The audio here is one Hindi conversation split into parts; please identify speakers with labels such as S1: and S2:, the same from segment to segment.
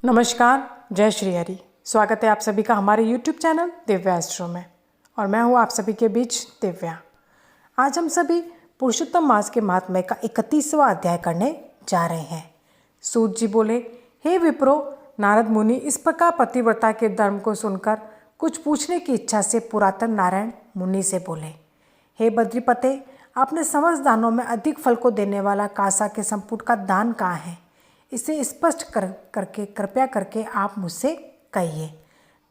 S1: नमस्कार, जय श्री हरि। स्वागत है आप सभी का हमारे YouTube चैनल दिव्या एस्ट्रो में। और मैं हूँ आप सभी के बीच दिव्या। आज हम सभी पुरुषोत्तम मास के महात्म्य का 31वां अध्याय करने जा रहे हैं। सूत जी बोले, हे विप्रो, नारद मुनि इस प्रकार पतिव्रता के धर्म को सुनकर कुछ पूछने की इच्छा से पुरातन नारायण मुनि से बोले, हे बद्रीपते, आपने समस्त दानों में अधिक फल को देने वाला कासा के संपुट का दान कहाँ है? इसे स्पष्ट करके कृपया करके आप मुझसे कहिए।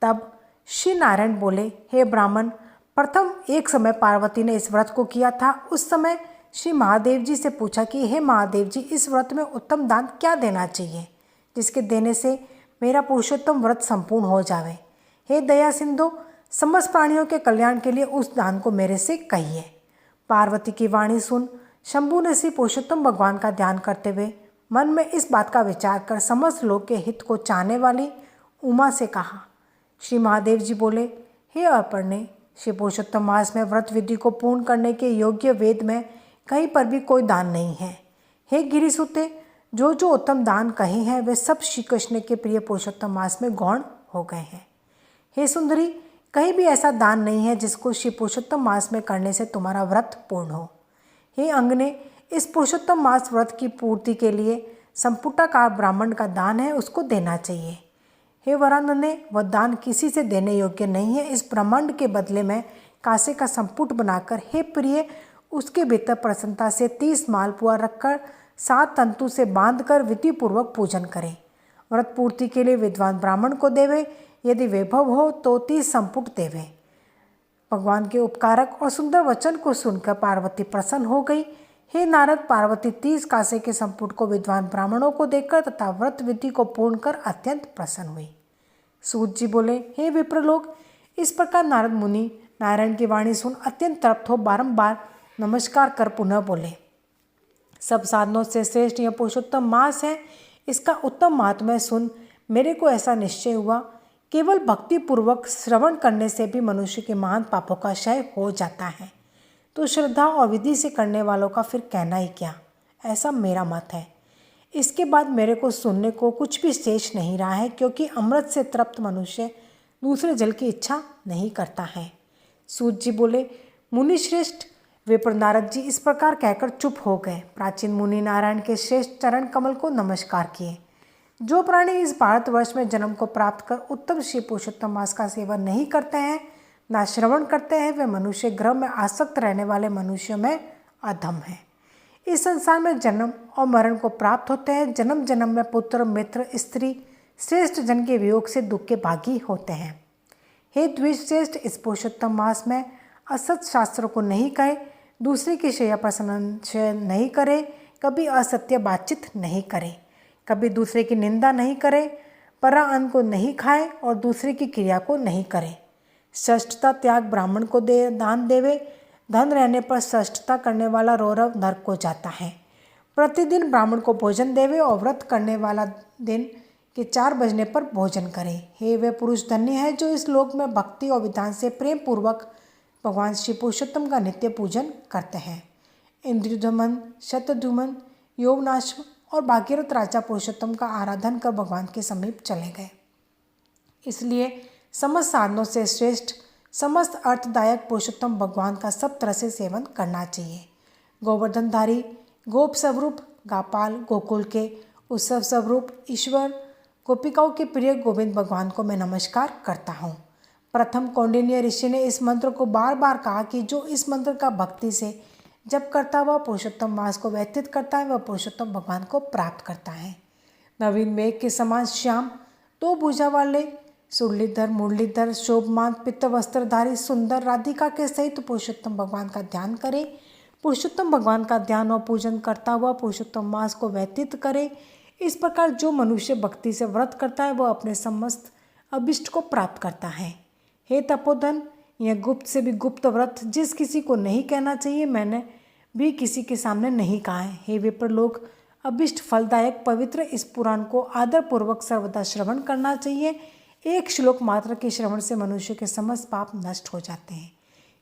S1: तब श्री नारायण बोले, हे ब्राह्मण, प्रथम एक समय पार्वती ने इस व्रत को किया था। उस समय श्री महादेव जी से पूछा कि हे महादेव जी, इस व्रत में उत्तम दान क्या देना चाहिए जिसके देने से मेरा पुरुषोत्तम व्रत संपूर्ण हो जावे। हे दया सिंधु, समस्त प्राणियों के कल्याण के लिए उस दान को मेरे से कहिए। पार्वती की वाणी सुन शंभु ने श्री पुरुषोत्तम भगवान का ध्यान करते हुए मन में इस बात का विचार कर समस्त लोक के हित को चाहने वाली उमा से कहा। श्री महादेव जी बोले, हे अर्पणे, श्री पुरुषोत्तम मास में व्रत विधि को पूर्ण करने के योग्य वेद में कहीं पर भी कोई दान नहीं है। हे गिरिसुते, जो जो उत्तम दान कहे हैं वे सब श्री कृष्ण के प्रिय पुरुषोत्तम मास में गौण हो गए हैं। हे सुंदरी, कहीं भी ऐसा दान नहीं है जिसको श्री पुरुषोत्तम मास में करने से तुम्हारा व्रत पूर्ण हो। हे अंगने, इस पुरुषोत्तम मास व्रत की पूर्ति के लिए संपुटाकार ब्राह्मण का दान है, उसको देना चाहिए। हे वरानने, वह दान किसी से देने योग्य नहीं है। इस ब्रह्मांड के बदले में कांसे का संपुट बनाकर हे प्रिय उसके भीतर प्रसन्नता से 30 मालपुआ रखकर 7 तंतु से बांधकर विधि पूर्वक पूजन करें। व्रत पूर्ति के लिए विद्वान ब्राह्मण को देवे, यदि वैभव हो तो 30 संपुट देवे। भगवान के उपकारक और सुंदर वचन को सुनकर पार्वती प्रसन्न हो गई। हे नारद, पार्वती 30 कांसे के संपुट को विद्वान ब्राह्मणों को देकर तथा व्रत विधि को पूर्ण कर अत्यंत प्रसन्न हुई। सूत जी बोले, हे विप्रलोक, इस प्रकार नारद मुनि नारायण की वाणी सुन अत्यंत तृप्त हो बारंबार नमस्कार कर पुनः बोले, सब साधनों से श्रेष्ठ यह पुरुषोत्तम मास है। इसका उत्तम महात्म्य सुन मेरे को ऐसा निश्चय हुआ, केवल भक्ति पूर्वक श्रवण करने से भी मनुष्य के महान पापों का क्षय हो जाता है, तो श्रद्धा और विधि से करने वालों का फिर कहना ही क्या। ऐसा मेरा मत है। इसके बाद मेरे को सुनने को कुछ भी शेष नहीं रहा है, क्योंकि अमृत से तृप्त मनुष्य दूसरे जल की इच्छा नहीं करता है। सूत जी बोले, मुनि श्रेष्ठ विप्र नारद जी इस प्रकार कहकर चुप हो गए। प्राचीन मुनि नारायण के श्रेष्ठ चरण कमल को नमस्कार किए। जो प्राणी इस भारतवर्ष में जन्म को प्राप्त कर उत्तम श्री पुरुषोत्तम मास का सेवन नहीं करते हैं, ना श्रवण करते हैं, वे मनुष्य ग्रह में आसक्त रहने वाले मनुष्यों में अधम है। इस संसार में जन्म और मरण को प्राप्त होते हैं। जन्म जन्म में पुत्र, मित्र, स्त्री, श्रेष्ठ जन के वियोग से दुख के भागी होते हैं। हे द्विश्रेष्ठ, इस पुरुषोत्तम मास में असत शास्त्रों को नहीं कहे, दूसरे की शैया पर संशय नहीं करे, कभी असत्य बातचीत नहीं करे, कभी दूसरे की निंदा नहीं करे, परा अन्न को नहीं खाए और दूसरे की क्रिया को नहीं करे। श्रेष्ठता त्याग ब्राह्मण को दान देवे। धन रहने पर श्रेष्ठता करने वाला रौरव नरक को जाता है। प्रतिदिन ब्राह्मण को भोजन देवे और व्रत करने वाला दिन के 4 बजने पर भोजन करे। हे वे पुरुष धन्य है जो इस लोक में भक्ति और विधान से प्रेम पूर्वक भगवान श्री पुरुषोत्तम का नित्य पूजन करते हैं। इंद्रदमन, शतधुमन, यौवनाश्व और भागीरथ राजा पुरुषोत्तम का आराधन कर भगवान के समीप चले गए। इसलिए समस्त साधनों से श्रेष्ठ, समस्त अर्थदायक पुरुषोत्तम भगवान का सब तरह से सेवन करना चाहिए। गोवर्धनधारी, गोप स्वरूप गोपाल, गोकुल के उत्सव स्वरूप ईश्वर, गोपिकाओं के प्रिय गोविंद भगवान को मैं नमस्कार करता हूँ। प्रथम कौंडिन्य ऋषि ने इस मंत्र को बार बार कहा कि जो इस मंत्र का भक्ति से जप करता वह पुरुषोत्तम मास को व्यतीत करता है, वह पुरुषोत्तम भगवान को प्राप्त करता है। नवीन मेघ के समान श्याम, 2 भुजा वाले, सुरलीधर, मुरलीधर, शोभमान, पित्त वस्त्रधारी सुंदर राधिका के सहित पुरुषोत्तम भगवान का ध्यान करे। पुरुषोत्तम भगवान का ध्यान और पूजन करता हुआ पुरुषोत्तम मास को व्यतीत करे। इस प्रकार जो मनुष्य भक्ति से व्रत करता है वह अपने समस्त अभिष्ट को प्राप्त करता है। हे तपोधन, यह गुप्त से भी गुप्त व्रत जिस किसी को नहीं कहना चाहिए, मैंने भी किसी के सामने नहीं कहा है। हे विप्रलोक, अभिष्ट फलदायक पवित्र इस पुराण को आदरपूर्वक सर्वदा श्रवण करना चाहिए। एक श्लोक मात्र के श्रवण से मनुष्य के समस्त पाप नष्ट हो जाते हैं।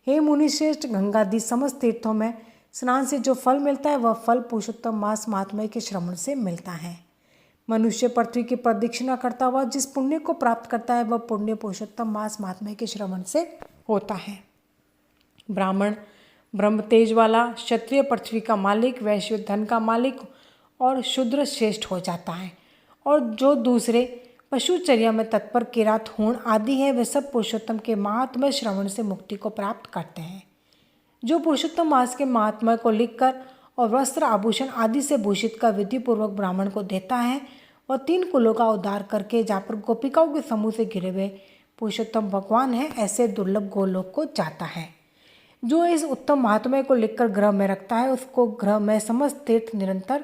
S1: हे मुनिश्रेष्ठ, गंगादि समस्त तीर्थों में स्नान से जो फल मिलता है वह फल पुरुषोत्तम मास महात्म्य के श्रवण से मिलता है। मनुष्य पृथ्वी की प्रदक्षिणा करता हुआ जिस पुण्य को प्राप्त करता है वह पुण्य पुरुषोत्तम मास महात्म्य के श्रवण से होता है। ब्राह्मण ब्रह्म तेज वाला, क्षत्रिय पृथ्वी का मालिक, वैश्य धन का मालिक और शूद्र श्रेष्ठ हो जाता है। और जो दूसरे पशुचर्या में तत्पर, किरात, हूण आदि है, वे सब पुरुषोत्तम के महात्म्य श्रवण से मुक्ति को प्राप्त करते हैं। जो पुरुषोत्तम मास के महात्म्य को लिखकर और वस्त्र आभूषण आदि से भूषित कर विधिपूर्वक ब्राह्मण को देता है, वह 3 कुलों का उद्धार करके जहाँ पर गोपिकाओं के समूह से घिरे हुए पुरुषोत्तम भगवान है, ऐसे दुर्लभ गोलोक को जाता है। जो इस उत्तम महात्म्य को लिखकर गृह में रखता है, उसको गृह में समस्त तीर्थ निरंतर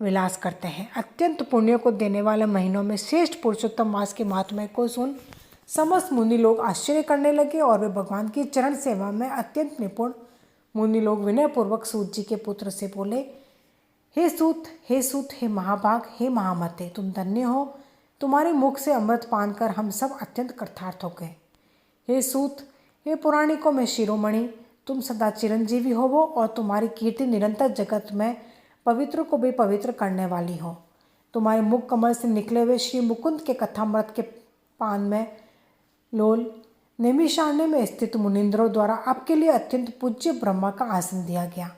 S1: विलास करते हैं। अत्यंत पुण्य को देने वाले महीनों में श्रेष्ठ पुरुषोत्तम मास के महात्म्य को सुन समस्त मुनि लोग आश्चर्य करने लगे और वे भगवान की चरण सेवा में अत्यंत निपुण मुनि लोग विनयपूर्वक सूत जी के पुत्र से बोले, हे सूत, हे महाभाग, हे महामते, तुम धन्य हो। तुम्हारे मुख से अमृत पान कर हम सब अत्यंत कृतार्थ हो गए। हे सूत, हे पुराणिकों में शिरोमणि, तुम सदा चिरंजीवी होवो और तुम्हारी कीर्ति निरंतर जगत में पवित्र को भी पवित्र करने वाली हो। तुम्हारे मुख कमल से निकले हुए श्री मुकुंद के कथामृत के पान में लोल नैमिषारण्य में स्थित मुनिंद्रों द्वारा आपके लिए अत्यंत पूज्य ब्रह्मा का आसन दिया गया।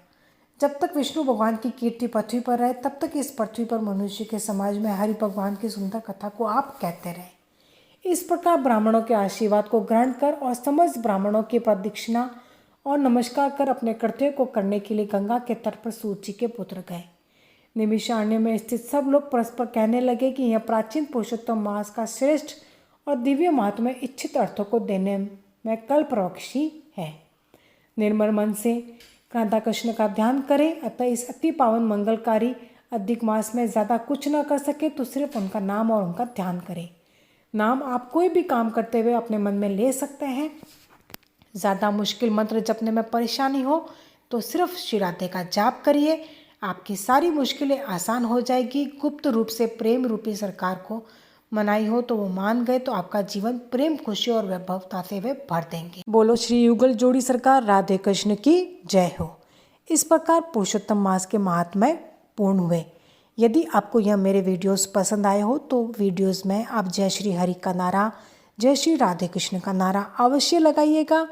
S1: जब तक विष्णु भगवान की कीर्ति पृथ्वी पर रहे, तब तक इस पृथ्वी पर मनुष्य के समाज में हरि भगवान की सुंदर कथा को आप कहते रहे। इस प्रकार ब्राह्मणों के आशीर्वाद को ग्रहण कर और समस्त ब्राह्मणों की प्रदक्षिणा और नमस्कार कर अपने कर्तव्य को करने के लिए गंगा के तट पर सूत जी के पुत्र गए। नैमिषारण्य में स्थित सब लोग परस्पर कहने लगे कि यह प्राचीन पुरुषोत्तम मास का श्रेष्ठ और दिव्य महात्म्य इच्छित अर्थों को देने में कल्पवृक्षी है। निर्मल मन से राधा कृष्ण का ध्यान करें। अतः इस अति पावन मंगलकारी अधिक मास में ज़्यादा कुछ न कर सके तो सिर्फ उनका नाम और उनका ध्यान करें। नाम आप कोई भी काम करते हुए अपने मन में ले सकते हैं। ज़्यादा मुश्किल मंत्र जपने में परेशानी हो तो सिर्फ श्री राधे का जाप करिए, आपकी सारी मुश्किलें आसान हो जाएगी। गुप्त रूप से प्रेम रूपी सरकार को मनाई हो तो वो मान गए तो आपका जीवन प्रेम, खुशी और वैभवता से वे भर देंगे। बोलो श्री युगल जोड़ी सरकार राधे कृष्ण की जय हो। इस प्रकार पुरुषोत्तम मास के महात्म्य पूर्ण हुए। यदि आपको यह मेरे वीडियोस पसंद आए हो तो वीडियोस में आप जय श्री हरि का नारा, जय श्री राधे कृष्ण का नारा अवश्य लगाइएगा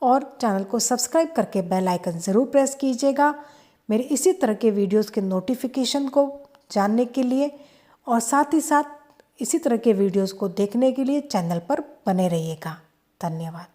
S1: और चैनल को सब्सक्राइब करके बेल आइकन ज़रूर प्रेस कीजिएगा मेरे इसी तरह के वीडियोस के नोटिफिकेशन को जानने के लिए, और साथ ही साथ इसी तरह के वीडियोस को देखने के लिए चैनल पर बने रहिएगा। धन्यवाद।